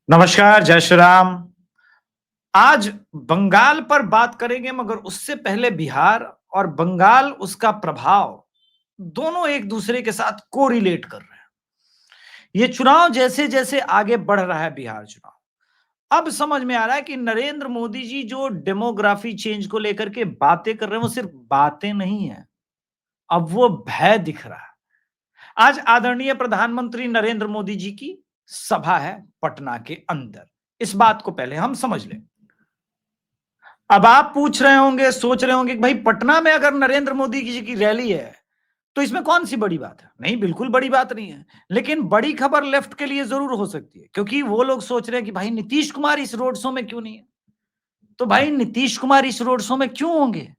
नमस्कार, जय श्री राम। आज बंगाल पर बात करेंगे मगर उससे पहले बिहार और बंगाल उसका प्रभाव दोनों एक दूसरे के साथ कोरिलेट कर रहे हैं। ये चुनाव जैसे-जैसे आगे बढ़ रहा है बिहार चुनाव, अब समझ में आ रहा है कि नरेंद्र मोदी जी जो डेमोग्राफी चेंज को लेकर के बातें कर रहे हैं वो सिर्फ बातें नहीं है, अब वो भय दिख रहा है। आज आदरणीय प्रधानमंत्री नरेंद्र मोदी जी की सभा है पटना के अंदर। इस बात को पहले हम समझ लें। अब आप पूछ रहे होंगे, सोच रहे होंगे कि भाई पटना में अगर नरेंद्र मोदी जी की रैली है, तो इसमें कौन सी बड़ी बात है? नहीं, बिल्कुल बड़ी बात नहीं है। लेकिन बड़ी खबर लेफ्ट के लिए जरूर हो सकती है, क्योंकि वो लोग सोच रहे हैं कि भाई नीतीश कुमार इस रोड शो में क्यों नहीं है? तो भाई नीतीश कुमार इस रोड शो में क्यों होंगे?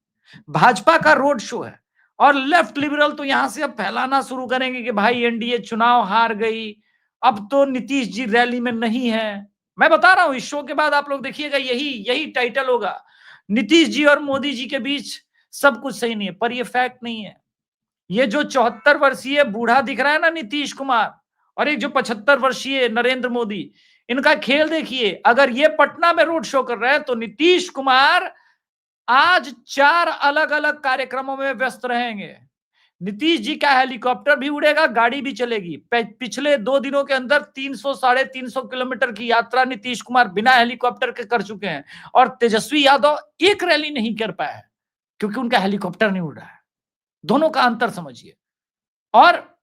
भाजपा का रोड शो है और लेफ्ट लिबरल तो यहां से अब फैलाना शुरू करेंगे कि भाई एनडीए चुनाव हार गई, अब तो नीतीश जी रैली में नहीं है। मैं बता रहा हूं, इस शो के बाद आप लोग देखिएगा यही यही टाइटल होगा, नीतीश जी और मोदी जी के बीच सब कुछ सही नहीं है। पर ये फैक्ट नहीं है। ये जो 74 वर्षीय बूढ़ा दिख रहा है ना नीतीश कुमार, और एक जो 75 वर्षीय नरेंद्र मोदी, इनका खेल देखिए। अगर ये पटना में रोड शो कर रहे हैं तो नीतीश कुमार आज 4 अलग-अलग कार्यक्रमों में व्यस्त रहेंगे। नीतीश जी का हेलीकॉप्टर भी उड़ेगा, गाड़ी भी चलेगी। पिछले 2 दिनों के अंदर 300 साढ़े 300 किलोमीटर की यात्रा नीतीश कुमार बिना हेलीकॉप्टर के कर चुके हैं और तेजस्वी यादव एक रैली नहीं कर पाया है क्योंकि उनका हेलीकॉप्टर नहीं उड़ रहा है। दोनों का अंतर समझिए। और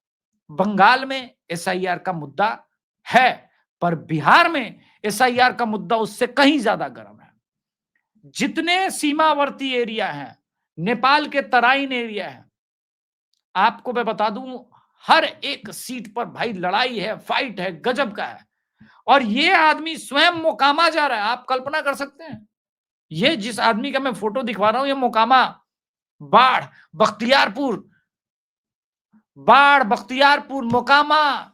बंगाल में एसआईआर का मुद्दा है, पर बिहार में एसआईआर का मुद्दा उससे कहीं ज्यादा गर्म है। जितने सीमावर्ती एरिया हैं, नेपाल के तराइन एरिया है, आपको मैं बता दूं, हर एक सीट पर भाई लड़ाई है, फाइट है, गजब का है। और ये आदमी स्वयं मोकामा जा रहा है। आप कल्पना कर सकते हैं, ये जिस आदमी का मैं फोटो दिखवा रहा हूं, ये मोकामा, बाढ़, बख्तियारपुर, मोकामा,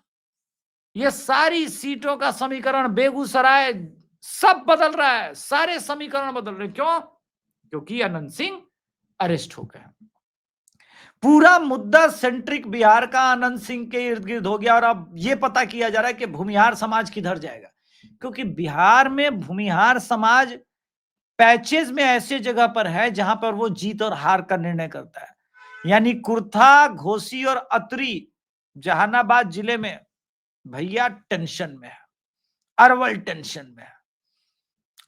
ये सारी सीटों का समीकरण, बेगूसराय, सब बदल रहा है। सारे समीकरण बदल रहे हैं। क्यों? क्योंकि अनंत सिंह अरेस्ट हो गए। पूरा मुद्दा सेंट्रिक बिहार का आनंद सिंह के इर्द गिर्द हो गया और अब यह पता किया जा रहा है कि भूमिहार समाज किधर जाएगा, क्योंकि बिहार में भूमिहार समाज पैचेज में ऐसे जगह पर है जहां पर वो जीत और हार का निर्णय करता है। यानी कुर्था, घोसी और अतरी, जहानाबाद जिले में भैया टेंशन में है, अरवल टेंशन में है।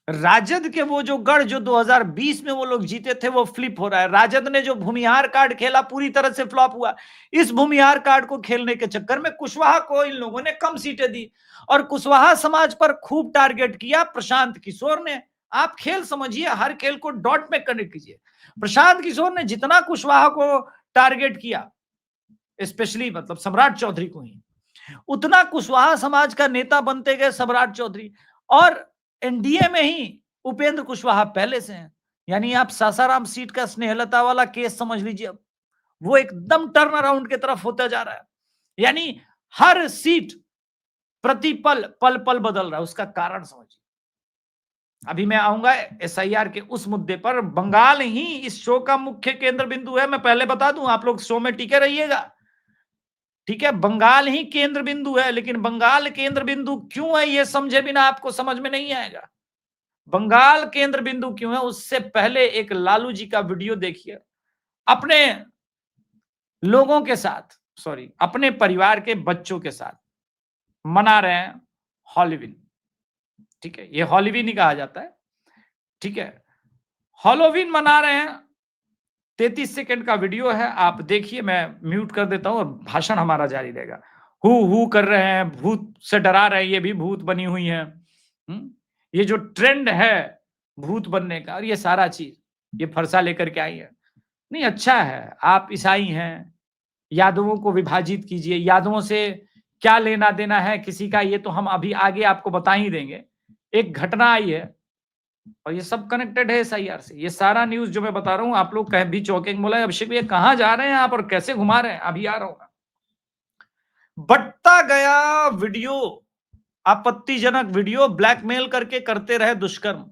राजद के वो जो गढ़ जो 2020 में वो लोग जीते थे, वो फ्लिप हो रहा है। राजद ने जो भूमिहार कार्ड खेला पूरी तरह से फ्लॉप हुआ। इस भूमिहार कार्ड को खेलने के चक्कर में कुशवाहा को इन लोगों ने कम सीटें दी और कुशवाहा समाज पर खूब टारगेट किया प्रशांत किशोर ने। आप खेल समझिए, हर खेल को डॉट में कनेक्ट कीजिए। प्रशांत किशोर ने जितना कुशवाहा को टारगेट किया, स्पेशली मतलब सम्राट चौधरी को ही, उतना कुशवाहा समाज का नेता बनते गए सम्राट चौधरी। और एनडीए में ही उपेंद्र कुशवाहा पहले से हैं। यानी आप सासाराम सीट का स्नेहलता वाला केस समझ लीजिए, अब वो एकदम टर्न अराउंड की तरफ होता जा रहा है। यानी हर सीट प्रति पल पल पल बदल रहा है। उसका कारण समझिए। अभी मैं आऊंगा एसआईआर के उस मुद्दे पर। बंगाल ही इस शो का मुख्य केंद्र बिंदु है। मैं पहले बता दूं, आप लोग शो में टिके रहिएगा, ठीक है? बंगाल ही केंद्र बिंदु है, लेकिन बंगाल केंद्र बिंदु क्यों है ये समझे बिना आपको समझ में नहीं आएगा। बंगाल केंद्र बिंदु क्यों है, उससे पहले एक लालू जी का वीडियो देखिए। अपने लोगों के साथ, सॉरी, अपने परिवार के बच्चों के साथ मना रहे हैं हॉलीवीन, ठीक है? ये हॉलीवीन ही कहा जाता है, ठीक है? हॉलोवीन मना रहे हैं। 33 सेकंड का वीडियो है, आप देखिए। मैं म्यूट कर देता हूं और भाषण हमारा जारी रहेगा। हु कर रहे हैं, भूत से डरा रहे हैं, ये भी भूत बनी हुई है। ये जो ट्रेंड है भूत बनने का और ये सारा चीज, ये फरसा लेकर के आई है। नहीं, अच्छा है, आप ईसाई हैं, यादवों को विभाजित कीजिए। यादवों से क्या लेना देना है किसी का, ये तो हम अभी आगे आपको बता ही देंगे। एक घटना आई है और ये सब कनेक्टेड है एसआईआर से। ये सारा न्यूज जो मैं बता रहा हूं, आप लोग कह भी चौंकेंगे, बोला अभिषेक भैया कहां जा रहे हैं आप और कैसे घुमा रहे हैं? अभी आ रहा हूं। बढ़ता गया वीडियो, आपत्तिजनक वीडियो, ब्लैकमेल करके करते रहे दुष्कर्म।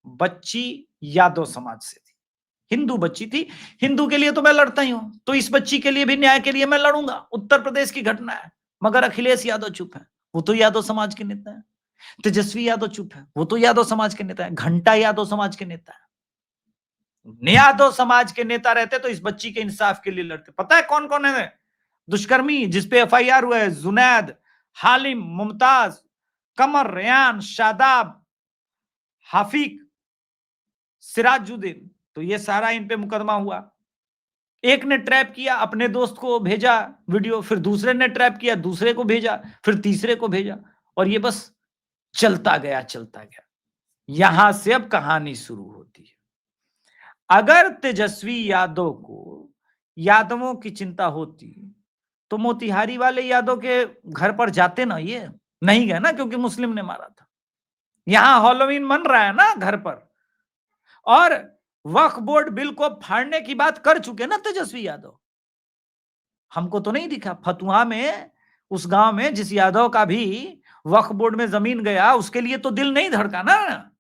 बच्ची यादव समाज से थी, हिंदू बच्ची थी। हिंदू के लिए तो मैं लड़ता ही हूं, तो इस बच्ची के लिए भी न्याय के लिए मैं लड़ूंगा। उत्तर प्रदेश की घटना है, मगर अखिलेश यादव चुप है। वो तो यादव समाज के नेता है। तेजस्वी यादव चुप है, वो तो यादव समाज के नेता है, घंटा यादव समाज के नेता है। यादव समाज के नेता रहते तो इस बच्ची के इंसाफ के लिए लड़ते। पता है कौन कौन है दुष्कर्मी जिसपे एफआईआर हुआ है? जुनैद, हालिम, मुमताज, कमर, रेयान, शादाब, हाफिक, सिराजुद्दीन। तो ये सारा इन पे मुकदमा हुआ। एक ने ट्रैप किया, अपने दोस्त को भेजा वीडियो, फिर दूसरे ने ट्रैप किया, दूसरे को भेजा, फिर तीसरे को भेजा, और ये बस चलता गया चलता गया। यहां से अब कहानी शुरू होती है। अगर तेजस्वी यादव को यादवों की चिंता होती तो मोतिहारी वाले यादव के घर पर जाते ना, ये नहीं गए ना, क्योंकि मुस्लिम ने मारा था। यहां हॉलोवीन मन रहा है ना घर पर, और वक्फ बोर्ड बिल को फाड़ने की बात कर चुके ना तेजस्वी यादव। हमको तो नहीं दिखा फतुहा में, उस गांव में जिस यादव का भी वक्फ बोर्ड में जमीन गया, उसके लिए तो दिल नहीं धड़का ना।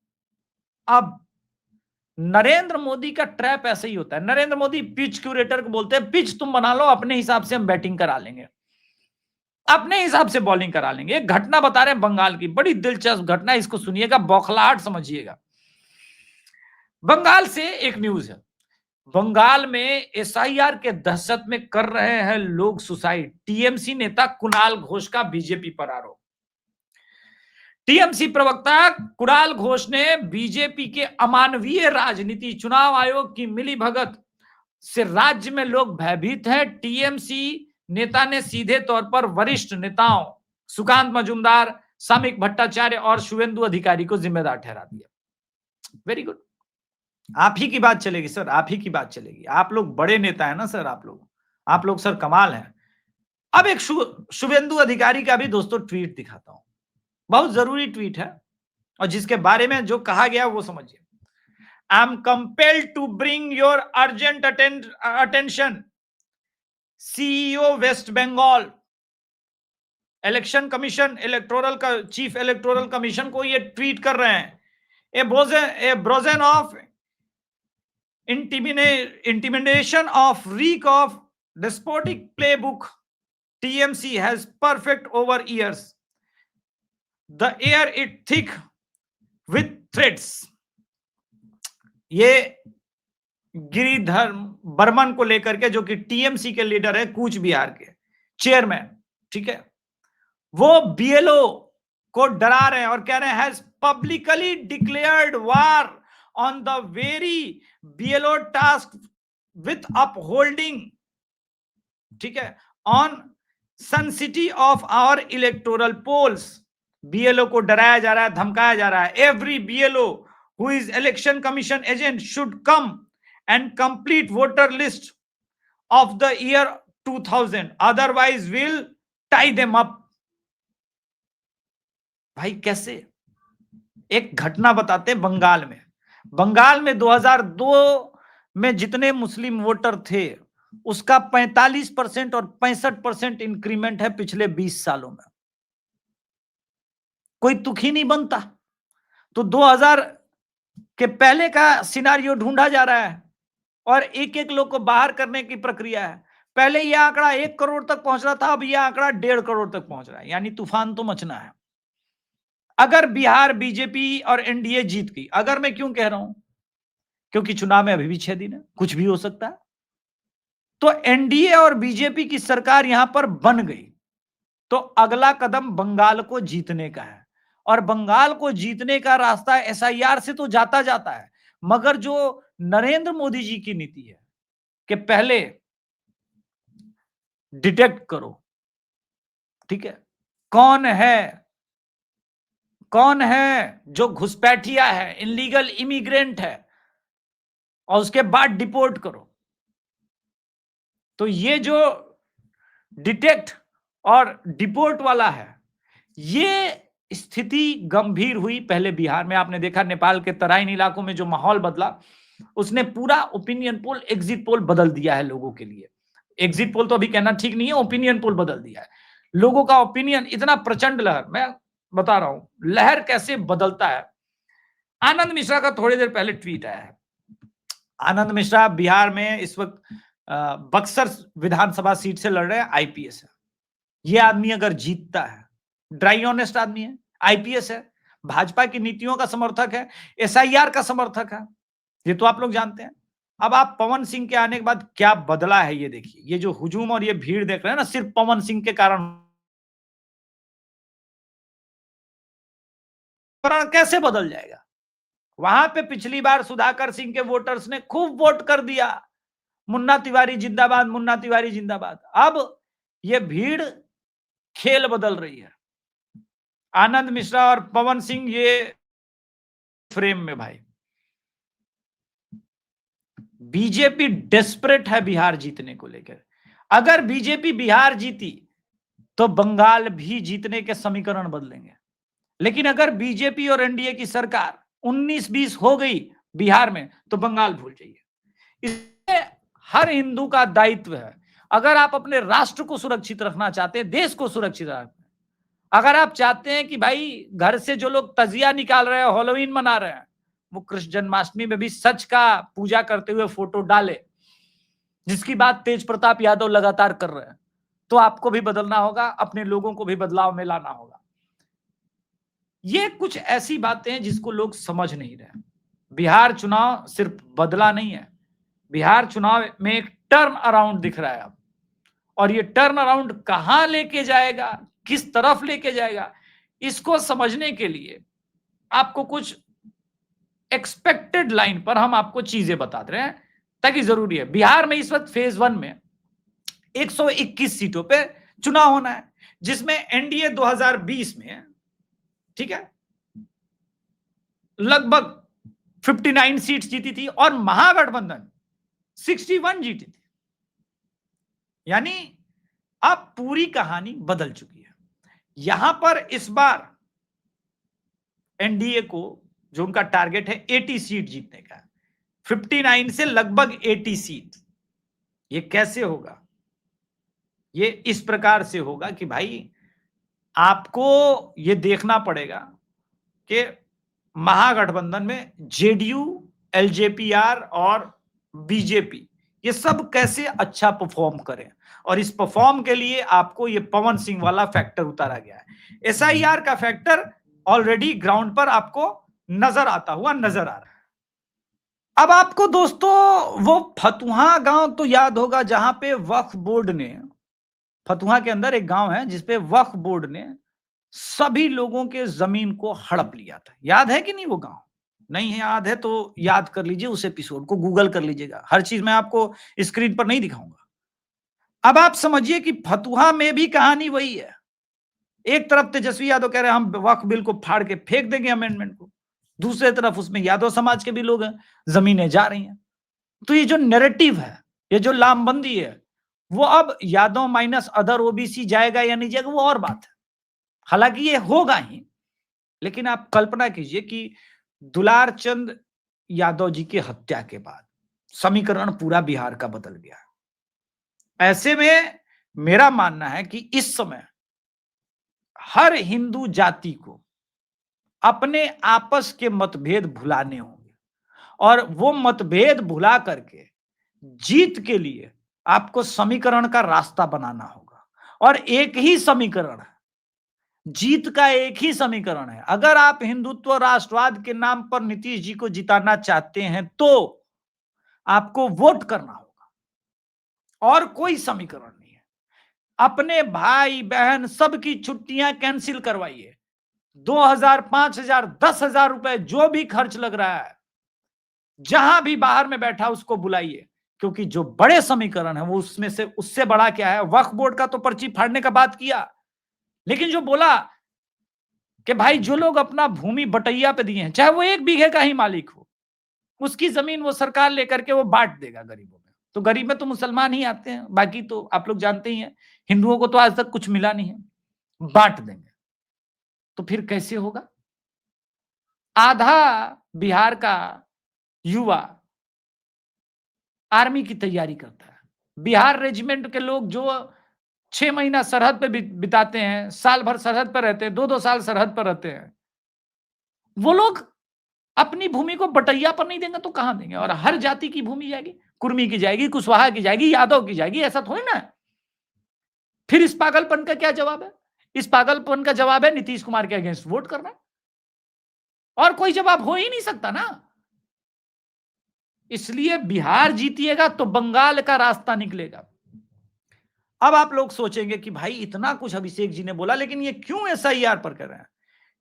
अब नरेंद्र मोदी का ट्रैप ऐसे ही होता है। नरेंद्र मोदी पिच क्यूरेटर को बोलते हैं, पिच तुम बना लो, अपने हिसाब से हम बैटिंग करा लेंगे, अपने हिसाब से बॉलिंग करा लेंगे। एक घटना बता रहे हैं बंगाल की, बड़ी दिलचस्प घटना, इसको सुनिएगा, बौखलाहट समझिएगा। बंगाल से एक न्यूज है। बंगाल में एसआईआर के दहशत में कर रहे हैं लोग सुसाइड। टीएमसी नेता कुणाल घोष का बीजेपी पर आरोप। टीएमसी प्रवक्ता कुणाल घोष ने बीजेपी के अमानवीय राजनीति, चुनाव आयोग की मिलीभगत से राज्य में लोग भयभीत हैं। टीएमसी नेता ने सीधे तौर पर वरिष्ठ नेताओं सुकांत मजूमदार, सामिक भट्टाचार्य और शुभेंदु अधिकारी को जिम्मेदार ठहरा दिया। वेरी गुड, आप ही की बात चलेगी सर, आप ही की बात चलेगी। आप लोग बड़े नेता है ना सर, आप लोग सर कमाल हैं। अब एक शुभेंदु अधिकारी का भी दोस्तों ट्वीट दिखाता हूं, बहुत जरूरी ट्वीट है, और जिसके बारे में जो कहा गया वो समझिए। I am compelled to bring your urgent attention, CEO West Bengal election commission, electoral का चीफ इलेक्टोरल कमीशन को ये ट्वीट कर रहे हैं। A brazen of intimidation of reek of despotic playbook TMC has perfect over years. The air it thick with threats. ये गिरिधर बर्मन को लेकर के, जो कि टीएमसी के लीडर है, कूच बिहार के चेयरमैन, ठीक है, वो बीएलओ को डरा रहे हैं और कह रहे हैं has publicly declared war on the very BLO task with upholding, ठीक है, on sanctity of our electoral polls. BLO को डराया जा रहा है, धमकाया जा रहा है। Every BLO who is election commission agent should come and complete voter list of the year 2000, otherwise will tie them up. भाई कैसे? एक घटना बताते हैं बंगाल में। बंगाल में 2002 में जितने मुस्लिम वोटर थे उसका 45% और 65% इंक्रीमेंट है पिछले 20 सालों में। कोई तुक ही नहीं बनता। तो 2000 के पहले का सिनारियो ढूंढा जा रहा है और एक एक लोग को बाहर करने की प्रक्रिया है। पहले यह आंकड़ा 1 करोड़ तक पहुंच रहा था, अब यह आंकड़ा 1.5 करोड़ तक पहुंच रहा है। यानी तूफान तो मचना है अगर बिहार बीजेपी और एनडीए जीत गई। अगर मैं क्यों कह रहा हूं, क्योंकि चुनाव में अभी भी 6 दिन है, कुछ भी हो सकता है। तो एनडीए और बीजेपी की सरकार यहां पर बन गई तो अगला कदम बंगाल को जीतने का है, और बंगाल को जीतने का रास्ता एसआईआर से तो जाता जाता है, मगर जो नरेंद्र मोदी जी की नीति है कि पहले डिटेक्ट करो, ठीक है, कौन है जो घुसपैठिया है, इलीगल इमिग्रेंट है, और उसके बाद डिपोर्ट करो। तो ये जो डिटेक्ट और डिपोर्ट वाला है, ये स्थिति गंभीर हुई पहले बिहार में। आपने देखा नेपाल के तराइन इलाकों में जो माहौल बदला, उसने पूरा ओपिनियन पोल, एग्जिट पोल बदल दिया है लोगों के लिए। एग्जिट पोल तो अभी कहना ठीक नहीं है, ओपिनियन पोल बदल दिया है। लोगों का ओपिनियन इतना प्रचंड लहर, मैं बता रहा हूं लहर कैसे बदलता है। आनंद मिश्रा का थोड़ी देर पहले ट्वीट आया है। आनंद मिश्रा बिहार में इस वक्त बक्सर विधानसभा सीट से लड़ रहे हैं, आईपीएस है। ये आदमी अगर जीतता है, ड्राई ऑनेस्ट आदमी है, आईपीएस है, भाजपा की नीतियों का समर्थक है, एसआईआर का समर्थक है, ये तो आप लोग जानते हैं। अब आप पवन सिंह के आने के बाद क्या बदला है ये देखिए, ये जो हुजूम और ये भीड़ देख रहे हैं ना, सिर्फ पवन सिंह के कारण कैसे बदल जाएगा। वहां पे पिछली बार सुधाकर सिंह के वोटर्स ने खूब वोट कर दिया, मुन्ना तिवारी जिंदाबाद, मुन्ना तिवारी जिंदाबाद। अब ये भीड़ खेल बदल रही है। आनंद मिश्रा और पवन सिंह ये फ्रेम में भाई, बीजेपी डेस्परेट है बिहार जीतने को लेकर। अगर बीजेपी बिहार जीती तो बंगाल भी जीतने के समीकरण बदलेंगे। लेकिन अगर बीजेपी और एनडीए की सरकार 19-20 हो गई बिहार में तो बंगाल भूल जाइए। इसमें हर हिंदू का दायित्व है। अगर आप अपने राष्ट्र को सुरक्षित रखना चाहते हैं, देश को सुरक्षित रखना, अगर आप चाहते हैं कि भाई घर से जो लोग तजिया निकाल रहे हैं, हेलोवीन मना रहे हैं, वो कृष्ण जन्माष्टमी में भी सच का पूजा करते हुए फोटो डाले, जिसकी बात तेज प्रताप यादव लगातार कर रहे हैं, तो आपको भी बदलना होगा, अपने लोगों को भी बदलाव में लाना होगा। ये कुछ ऐसी बातें हैं जिसको लोग समझ नहीं रहे। बिहार चुनाव सिर्फ बदला नहीं है, बिहार चुनाव में एक टर्न अराउंड दिख रहा है अब, और ये टर्न अराउंड कहां लेके जाएगा, किस तरफ लेके जाएगा, इसको समझने के लिए आपको कुछ एक्सपेक्टेड लाइन पर हम आपको चीजें बता रहे हैं, ताकि जरूरी है। बिहार में इस वक्त फेज 1 में 121 सीटों पे चुनाव होना है, जिसमें एनडीए 2020 में, ठीक है, लगभग 59 सीट्स जीती थी और महागठबंधन 61 जीती थी। यानी अब पूरी कहानी बदल चुकी है। यहां पर इस बार एनडीए को जो उनका टारगेट है 80 सीट जीतने का, 59 से लगभग 80 सीट। ये कैसे होगा? ये इस प्रकार से होगा कि भाई आपको ये देखना पड़ेगा कि महागठबंधन में जेडीयू, एलजेपीआर और बीजेपी ये सब कैसे अच्छा परफॉर्म करें, और इस परफॉर्म के लिए आपको ये पवन सिंह वाला फैक्टर उतारा गया है। एसआईआर का फैक्टर ऑलरेडी ग्राउंड पर आपको नजर आता हुआ नजर आ रहा है। अब आपको दोस्तों वो फतुहा गांव तो याद होगा, जहां पे वक्फ बोर्ड ने, फतुहा के अंदर एक गांव है जिसपे वक्फ बोर्ड ने सभी लोगों के जमीन को हड़प लिया था। याद है कि नहीं वो गांव? नहीं है याद है तो याद कर लीजिए, उस एपिसोड को गूगल कर लीजिएगा, हर चीज मैं आपको स्क्रीन पर नहीं दिखाऊंगा। अब आप समझिए कि फतुहा में भी कहानी वही है। एक तरफ तेजस्वी यादव कह रहे हैं हम वक्फ बिल को फाड़ के फेंक देंगे अमेंडमेंट को, दूसरे तरफ उसमें यादव समाज के भी लोग हैं, जमीनें जा रही हैं। तो ये जो नैरेटिव है, ये जो लामबंदी है, वो अब यादव माइनस अदर ओबीसी जाएगा या नहीं जाएगा वो और बात है। हालांकि ये होगा ही, लेकिन आप कल्पना कीजिए कि दुलार चंद यादव जी की हत्या के बाद समीकरण पूरा बिहार का बदल गया। ऐसे में मेरा मानना है कि इस समय हर हिंदू जाति को अपने आपस के मतभेद भुलाने होंगे, और वो मतभेद भुला करके जीत के लिए आपको समीकरण का रास्ता बनाना होगा। और एक ही समीकरण है, जीत का एक ही समीकरण है। अगर आप हिंदुत्व राष्ट्रवाद के नाम पर नीतीश जी को जिताना चाहते हैं तो आपको वोट करना होगा, और कोई समीकरण नहीं है। अपने भाई बहन सबकी छुट्टियां कैंसिल करवाइए, 2000, 5000, 10,000 रुपए जो भी खर्च लग रहा है, जहां भी बाहर में बैठा उसको बुलाइए, क्योंकि जो बड़े समीकरण है वो उसमें से, उससे बड़ा क्या है? वक्फ बोर्ड का तो पर्ची फाड़ने का बात किया, लेकिन जो बोला कि भाई जो लोग अपना भूमि बटैया पे दिए हैं, चाहे वो 1 बीघे का ही मालिक हो, उसकी जमीन वो सरकार लेकर के वो बांट देगा गरीबों में। तो गरीब में तो मुसलमान ही आते हैं, बाकी तो आप लोग जानते ही हैं, हिंदुओं को तो आज तक कुछ मिला नहीं है, बांट देंगे। तो फिर कैसे होगा? आधा बिहार का युवा आर्मी की तैयारी करता है, बिहार रेजिमेंट के लोग जो 6 महीना सरहद पे बिताते हैं, साल भर सरहद पर रहते हैं, 2-2 साल सरहद पर रहते हैं, वो लोग अपनी भूमि को बटैया पर नहीं देंगे तो कहां देंगे? और हर जाति की भूमि जाएगी, कुर्मी की जाएगी, कुशवाहा की जाएगी, यादव की जाएगी, ऐसा थोड़ी ना है। फिर इस पागलपन का क्या जवाब है? इस पागलपन का जवाब है नीतीश कुमार के अगेंस्ट वोट करना, और कोई जवाब हो ही नहीं सकता ना। इसलिए बिहार जीतिएगा तो बंगाल का रास्ता निकलेगा। अब आप लोग सोचेंगे कि भाई इतना कुछ अभिषेक जी ने बोला, लेकिन ये क्यों एसआईआर पर कर रहे हैं?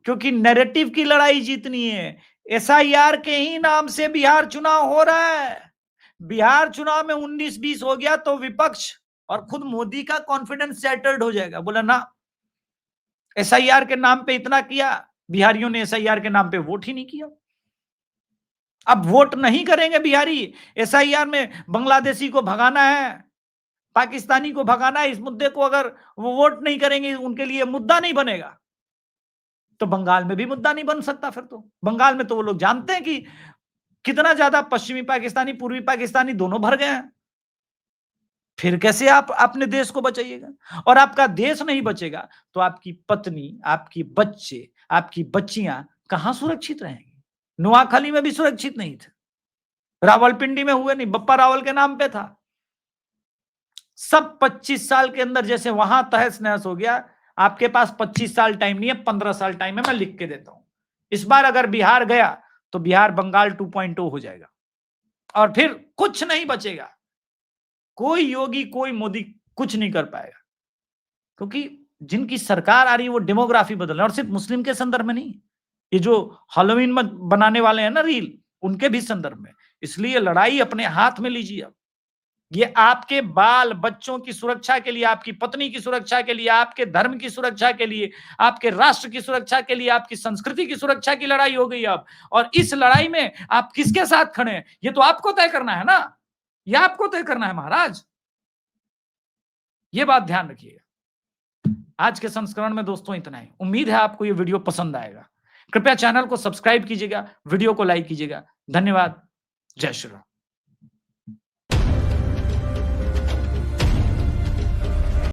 क्योंकि नैरेटिव की लड़ाई जीतनी है। एसआईआर के ही नाम से बिहार चुनाव हो रहा है। बिहार चुनाव में 19-20 हो गया तो विपक्ष और खुद मोदी का कॉन्फिडेंस सेटल्ड हो जाएगा। बोला ना, एसआईआर के नाम पे इतना किया, बिहारियों ने एसआईआर के नाम पे वोट ही नहीं किया। अब वोट नहीं करेंगे बिहारी। एसआईआर में बांग्लादेशी को भगाना है, पाकिस्तानी को भगाना है, इस मुद्दे को अगर वो वोट नहीं करेंगे, उनके लिए मुद्दा नहीं बनेगा, तो बंगाल में भी मुद्दा नहीं बन सकता। फिर तो बंगाल में तो वो लोग जानते हैं कि कितना ज्यादा पश्चिमी पाकिस्तानी, पूर्वी पाकिस्तानी दोनों भर गए हैं। फिर कैसे आप अपने देश को बचाइएगा? और आपका देश नहीं बचेगा तो आपकी पत्नी, आपकी बच्चे, आपकी बच्चियां कहां सुरक्षित रहेंगी? नोआखली में भी सुरक्षित नहीं थे, रावलपिंडी में हुए नहीं, बप्पा रावल के नाम पे था। सब 25 साल के अंदर जैसे वहां तहस नहस हो गया, आपके पास 25 साल टाइम नहीं है, 15 साल टाइम है, मैं लिख के देता हूं। इस बार अगर बिहार गया तो बिहार बंगाल 2.0 हो जाएगा, और फिर कुछ नहीं बचेगा। कोई योगी, कोई मोदी कुछ नहीं कर पाएगा, क्योंकि जिनकी सरकार आ रही है वो डेमोग्राफी बदल रहे हैं, और सिर्फ मुस्लिम के संदर्भ में नहीं, ये जो हैलोवीन में बनाने वाले हैं ना रील, उनके भी संदर्भ में। इसलिए लड़ाई अपने हाथ में लीजिए। अब ये आपके बाल बच्चों की सुरक्षा के लिए, आपकी पत्नी की सुरक्षा के लिए, आपके धर्म की सुरक्षा के लिए, आपके राष्ट्र की सुरक्षा के लिए, आपकी संस्कृति की सुरक्षा की लड़ाई हो गई अब। और इस लड़ाई में आप किसके साथ खड़े हैं, ये तो आपको तय करना है ना, ये आपको तय करना है महाराज। ये बात ध्यान रखिएगा। आज के संस्करण में दोस्तों इतना ही। उम्मीद है आपको ये वीडियो पसंद आएगा। कृपया चैनल को सब्सक्राइब कीजिएगा, वीडियो को लाइक कीजिएगा। धन्यवाद। जय श्री राम।